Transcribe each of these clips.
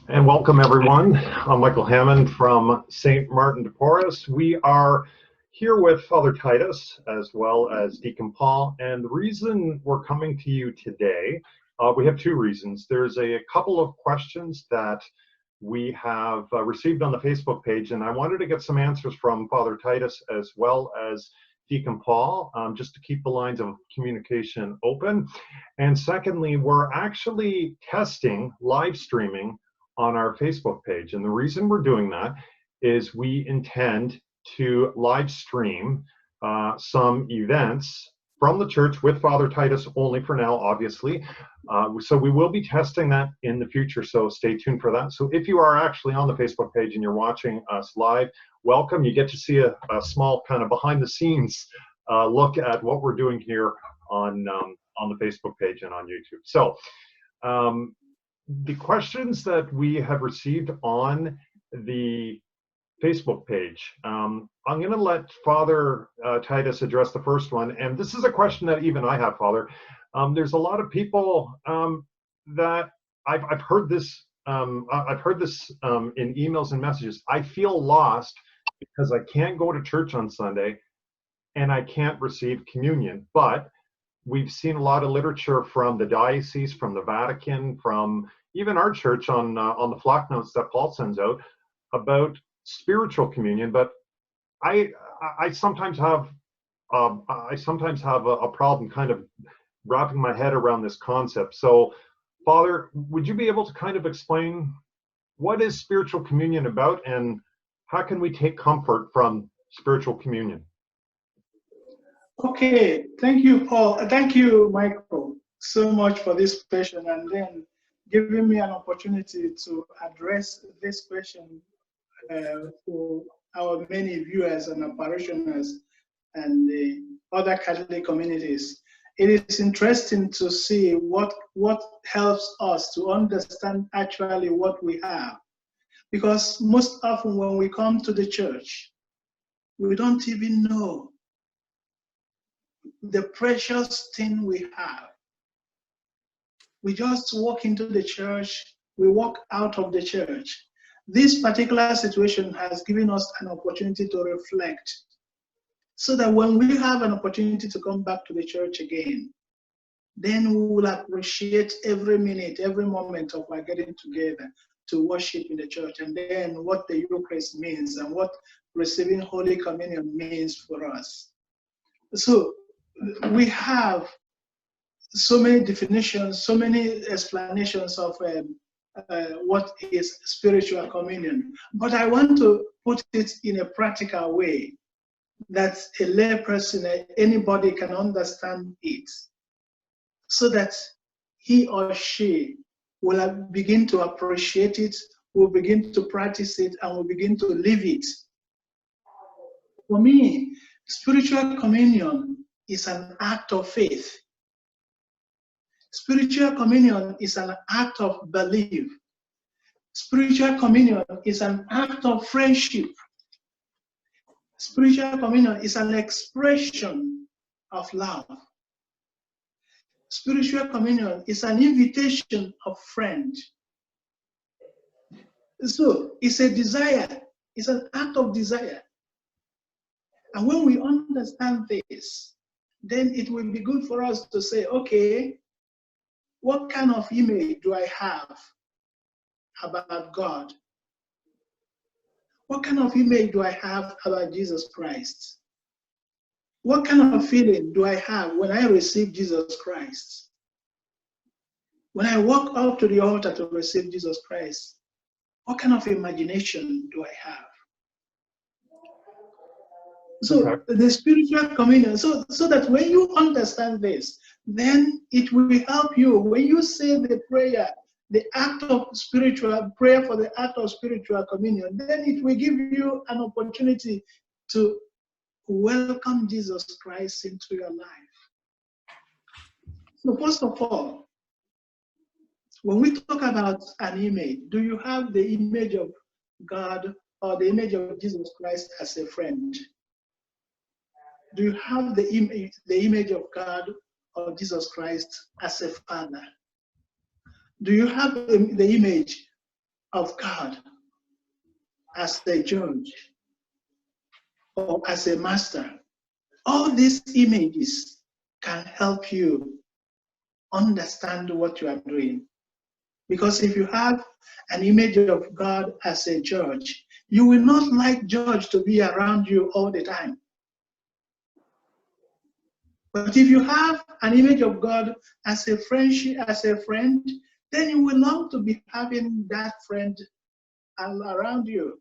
And welcome everyone. I'm Michael Hammond from St. Martin de Porres. We are here with Father Titus as well as Deacon Paul. And the reason we're coming to you today, we have two reasons. There's a couple of questions that we have received on the Facebook page, and I wanted to get some answers from Father Titus as well as Deacon Paul, just to keep the lines of communication open. And secondly, we're actually testing live streaming on our Facebook page. And the reason we're doing that is we intend to live stream some events from the church with Father Titus only for now, obviously. So we will be testing that in the future, so stay tuned for that. So if you are actually on the Facebook page and you're watching us live, welcome. You get to see a small kind of behind the scenes look at what we're doing here on the Facebook page and on YouTube. So the questions that we have received on the Facebook page, I'm going to let Father Titus address the first one. And this is a question that even I have, Father. There's a lot of people that I've heard this. I've heard this in emails and messages. I feel lost because I can't go to church on Sunday and I can't receive communion. But we've seen a lot of literature from the diocese, from the Vatican, from even our church on the flock notes that Paul sends out about spiritual communion. But I sometimes have a problem kind of wrapping my head around this concept. So, Father, would you be able to kind of explain what is spiritual communion about, and how can we take comfort from spiritual communion? Okay, thank you, Paul. Thank you, Michael, so much for this question, and then giving me an opportunity to address this question for our many viewers and our parishioners and the other Catholic communities. It is interesting to see what helps us to understand actually what we have. Because most often when we come to the church, we don't even know the precious thing we have. We just walk into the church, we walk out of the church. This particular situation has given us an opportunity to reflect, so that when we have an opportunity to come back to the church again, then we will appreciate every minute, every moment of our getting together to worship in the church, and then what the Eucharist means and what receiving Holy Communion means for us. So we have so many definitions, so many explanations of what is spiritual communion. But I want to put it in a practical way that a lay person, anybody can understand it, so that he or she will begin to appreciate it, will begin to practice it, and will begin to live it. For me, spiritual communion is an act of faith. Spiritual communion is an act of belief. Spiritual communion is an act of friendship. Spiritual communion is an expression of love. Spiritual communion is an invitation of friend. So it's a desire, it's an act of desire. And when we understand this, then it will be good for us to say, okay, what kind of image do I have about God? What kind of image do I have about Jesus Christ? What kind of feeling do I have when I receive Jesus Christ? When I walk up to the altar to receive Jesus Christ, what kind of imagination do I have? So okay. The spiritual communion, so that when you understand this, then it will help you. When you say the prayer, the act of spiritual prayer for the act of spiritual communion, then it will give you an opportunity to welcome Jesus Christ into your life. So first of all, when we talk about an image, do you have the image of God or the image of Jesus Christ as a friend? Do you have the image of God or Jesus Christ as a father? Do you have the image of God as a judge or as a master, all these images can help you understand what you are doing. Because if you have an image of God as a judge, you will not like judge to be around you all the time. But if you have an image of God as a friendship, as a friend, then you will long to be having that friend around you.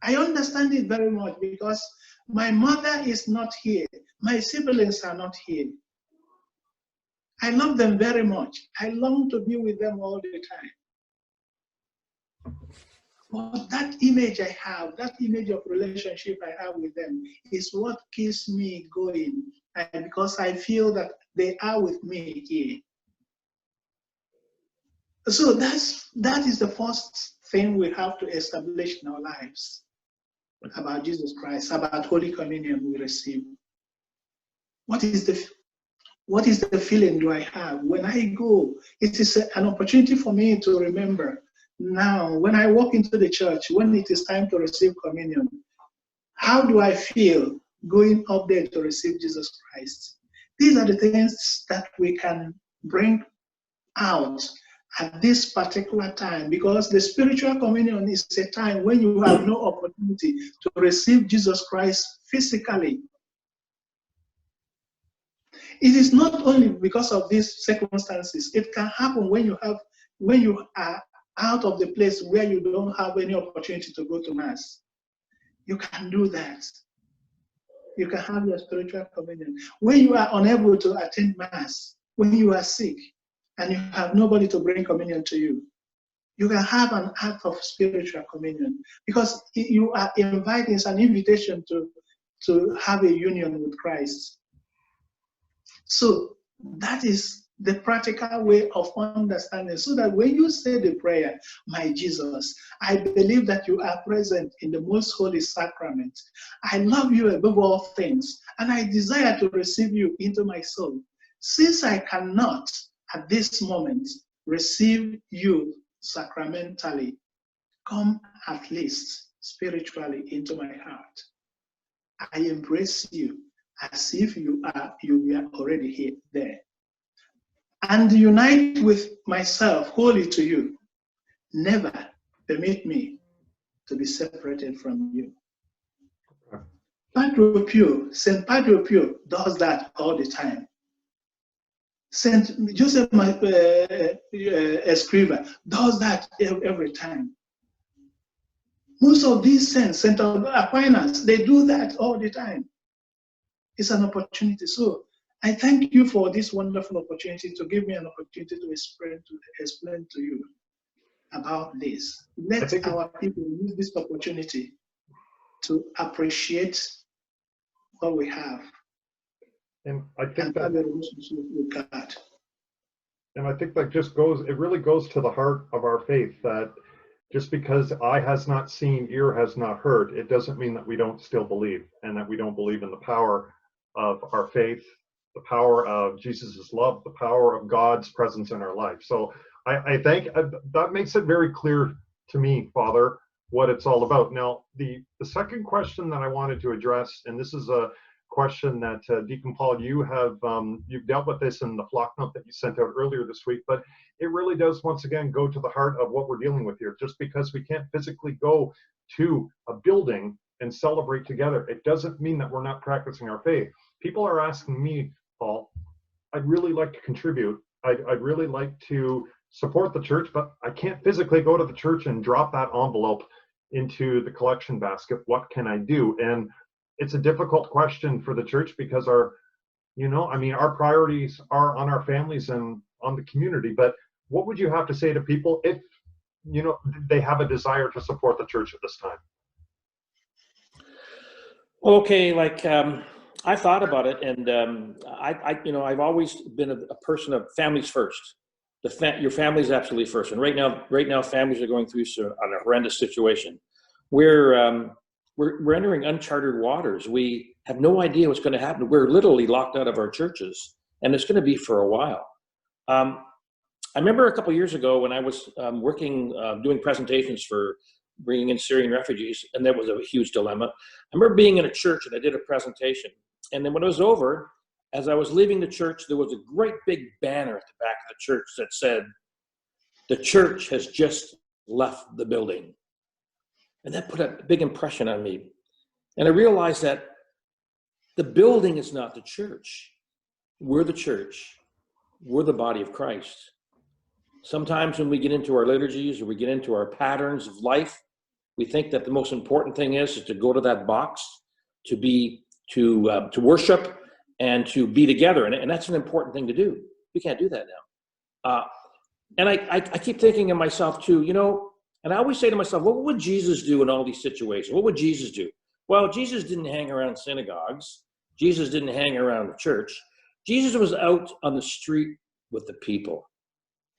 I understand it very much because my mother is not here. My siblings are not here. I love them very much. I long to be with them all the time. But that image I have, that image of relationship I have with them is what keeps me going, and because I feel that they are with me here. So that is the first thing we have to establish in our lives about Jesus Christ, about Holy Communion we receive. What is the feeling do I have when I go? It is an opportunity for me to remember now when I walk into the church, when it is time to receive communion, how do I feel going up there to receive Jesus Christ? These are the things that we can bring out at this particular time, because the spiritual communion is a time when you have no opportunity to receive Jesus Christ physically. It is not only because of these circumstances. It can happen when you are out of the place where you don't have any opportunity to go to Mass. You can do that. You can have your spiritual communion. When you are unable to attend Mass, when you are sick, and you have nobody to bring communion to you, you can have an act of spiritual communion, because you are inviting, it's an invitation to have a union with Christ. So that is the practical way of understanding, so that when you say the prayer, my Jesus, I believe that you are present in the most holy sacrament. I love you above all things, and I desire to receive you into my soul. Since I cannot at this moment receive you sacramentally, come at least spiritually into my heart. I embrace you as if you were already here, there. And unite with myself wholly to you. Never permit me to be separated from you. Padre Pio, St. Padre Pio does that all the time. St. Joseph Escriva does that every time. Most of these saints, St. Aquinas, they do that all the time. It's an opportunity. So I thank you for this wonderful opportunity to give me an opportunity to explain to you about this. Let our people use this opportunity to appreciate what we have. And I think that have a relationship with God. And I think that it really goes to the heart of our faith, that just because eye has not seen, ear has not heard, it doesn't mean that we don't still believe, and that we don't believe in the power of our faith, the power of Jesus' love, the power of God's presence in our life. So I think that makes it very clear to me, Father, what it's all about. Now, the second question that I wanted to address, and this is a question that Deacon Paul, you've dealt with this in the flock note that you sent out earlier this week, but it really does once again go to the heart of what we're dealing with here. Just because we can't physically go to a building and celebrate together, it doesn't mean that we're not practicing our faith. People are asking me, Paul, I'd really like to contribute. I'd really like to support the church, but I can't physically go to the church and drop that envelope into the collection basket. What can I do? And it's a difficult question for the church, because our priorities are on our families and on the community. But what would you have to say to people if, they have a desire to support the church at this time? Okay, I've thought about it, and I've always been a person of families first. Your family's absolutely first. And right now, families are going through a horrendous situation. We're entering uncharted waters. We have no idea what's going to happen. We're literally locked out of our churches, and it's going to be for a while. I remember a couple of years ago when I was working, doing presentations for bringing in Syrian refugees, and that was a huge dilemma. I remember being in a church and I did a presentation. And then when it was over, as I was leaving the church, there was a great big banner at the back of the church that said, "The church has just left the building." And that put a big impression on me. And I realized that the building is not the church. We're the church. We're the body of Christ. Sometimes when we get into our liturgies or we get into our patterns of life, we think that the most important thing is to go to that box, to worship and to be together. And that's an important thing to do. We can't do that now. And I keep thinking of myself too, you know, and I always say to myself, what would Jesus do in all these situations? What would Jesus do? Well, Jesus didn't hang around synagogues. Jesus didn't hang around the church. Jesus was out on the street with the people.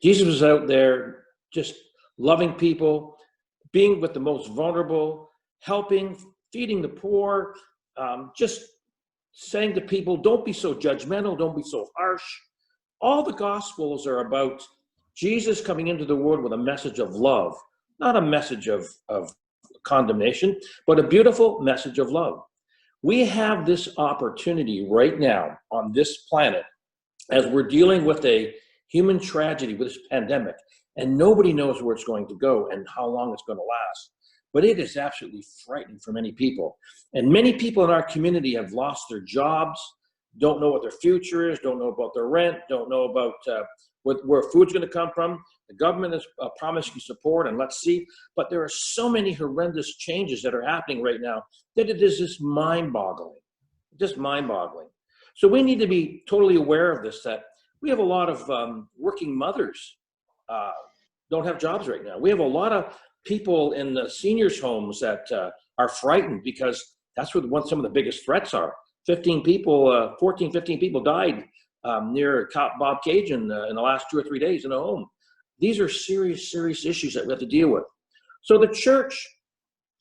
Jesus was out there just loving people, being with the most vulnerable, helping, feeding the poor, just saying to people, don't be so judgmental, don't be so harsh. All the Gospels are about Jesus coming into the world with a message of love, not a message of condemnation, but a beautiful message of love. We have this opportunity right now on this planet as we're dealing with a human tragedy with this pandemic, and nobody knows where it's going to go and how long it's going to last. But it is absolutely frightening for many people. And many people in our community have lost their jobs, don't know what their future is, don't know about their rent, don't know about where food's going to come from. The government is promising support, and let's see. But there are so many horrendous changes that are happening right now that it is just mind-boggling, just mind-boggling. So we need to be totally aware of this, that we have a lot of working mothers don't have jobs right now. We have a lot of people in the seniors' homes that are frightened because that's where some of the biggest threats are. 14, 15 people died near Bob Cajun in the last 2 or 3 days in a home. These are serious, serious issues that we have to deal with. So the church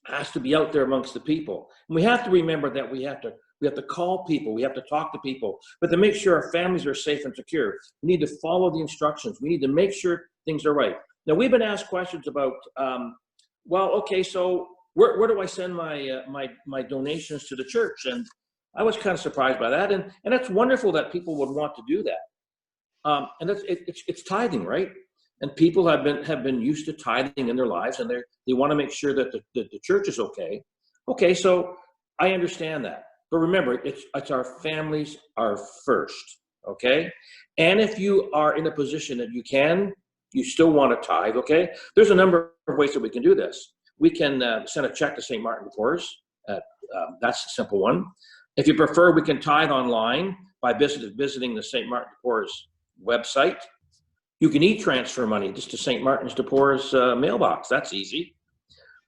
has to be out there amongst the people. And we have to remember that we have to call people, we have to talk to people, but to make sure our families are safe and secure, we need to follow the instructions. We need to make sure things are right. Now, we've been asked questions about, well, okay, so where do I send my donations to the church? And I was kind of surprised by that. And that's wonderful that people would want to do that. And it's tithing, right? And people have been used to tithing in their lives, and they want to make sure that the church is okay. Okay, so I understand that. But remember, it's our families are first, okay? And if you are in a position that you still want to tithe, okay? There's a number of ways that we can do this. We can send a check to St. Martin de Porres. That's a simple one. If you prefer, we can tithe online by visiting the St. Martin de Porres website. You can e-transfer money just to St. Martin's de Porres mailbox. That's easy.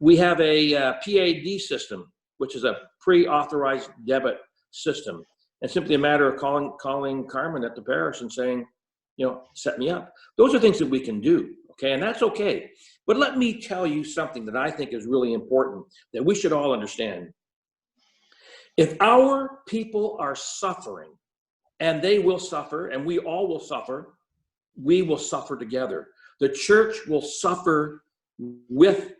We have a PAD system, which is a pre-authorized debit system. And simply a matter of calling Carmen at the parish and saying, you know, set me up. Those are things that we can do, okay? And that's okay. But let me tell you something that I think is really important that we should all understand. If our people are suffering, and they will suffer, and we all will suffer, we will suffer together. The church will suffer with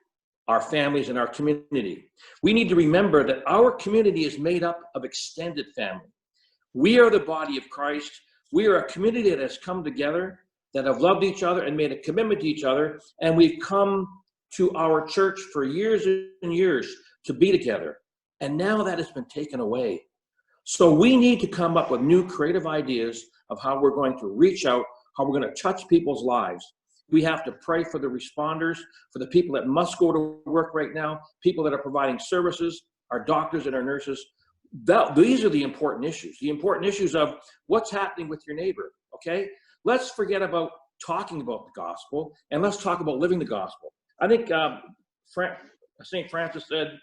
our families and our community. We need to remember that our community is made up of extended family. We are the body of Christ. We are a community that has come together, that have loved each other and made a commitment to each other, and we've come to our church for years and years to be together. And now that has been taken away. So we need to come up with new creative ideas of how we're going to reach out, how we're going to touch people's lives. We have to pray for the responders, for the people that must go to work right now, people that are providing services, our doctors and our nurses. These are the important issues of what's happening with your neighbor, okay? Let's forget about talking about the gospel, and let's talk about living the gospel. I think St. Francis said,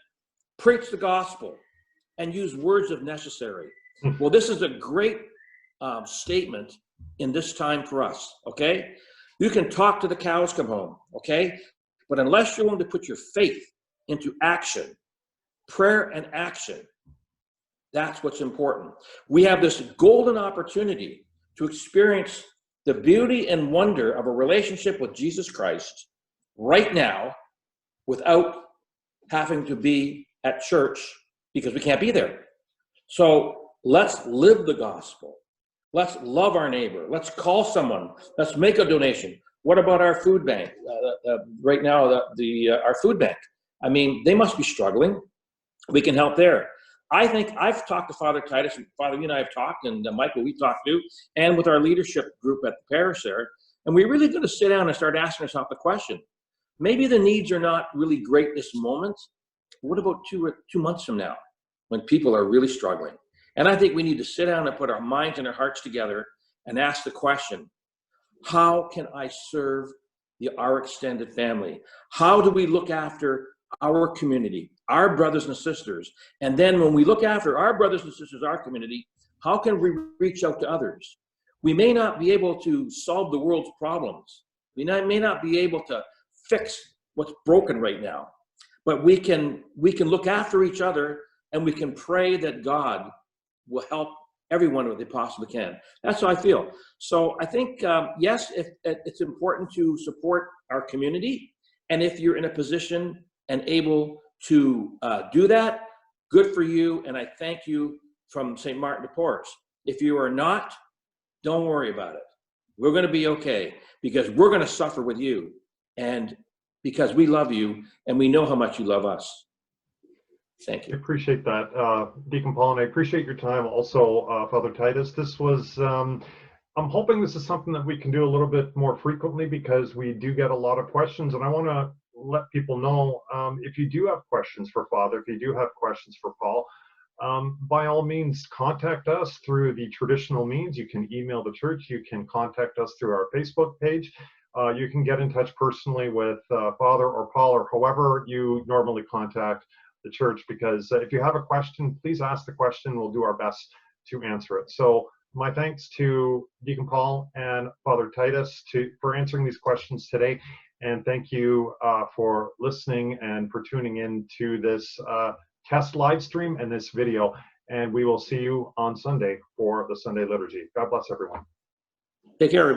preach the gospel and use words if necessary. Well, this is a great statement in this time for us, okay? You can talk to the cows come home, okay? But unless you're willing to put your faith into action, prayer and action, that's what's important. We have this golden opportunity to experience the beauty and wonder of a relationship with Jesus Christ right now without having to be at church because we can't be there. So let's live the gospel. Let's love our neighbor. Let's call someone. Let's make a donation. What about our food bank? Right now, our food bank. I mean, they must be struggling. We can help there. I think I've talked to Father Titus, and Father, you and I have talked, and Michael, we talked to, and with our leadership group at the parish there, and we're really going to sit down and start asking ourselves the question. Maybe the needs are not really great this moment. What about 2 months from now when people are really struggling? And I think we need to sit down and put our minds and our hearts together and ask the question, how can I serve our extended family? How do we look after our community, our brothers and sisters? And then when we look after our brothers and sisters, our community, how can we reach out to others? We may not be able to solve the world's problems. We may not be able to fix what's broken right now, but we can look after each other, and we can pray that God will help everyone what they possibly can. That's how I feel. So I think, yes, it's important to support our community. And if you're in a position and able to do that, good for you. And I thank you from St. Martin de Porres. If you are not, don't worry about it. We're going to be okay, because we're going to suffer with you, and because we love you and we know how much you love us. Thank you. I appreciate that, Deacon Paul, and I appreciate your time also, Father Titus. This was, I'm hoping this is something that we can do a little bit more frequently, because we do get a lot of questions, and I want to let people know, if you do have questions for Father, if you do have questions for Paul, by all means, contact us through the traditional means. You can email the church, you can contact us through our Facebook page. You can get in touch personally with Father or Paul, or however you normally contact the church, because if you have a question, please ask the question. We'll do our best to answer it. So my thanks to Deacon Paul and Father Titus for answering these questions today. And thank you for listening and for tuning in to this test live stream and this video. And we will see you on Sunday for the Sunday liturgy. God bless everyone. Take care, everybody.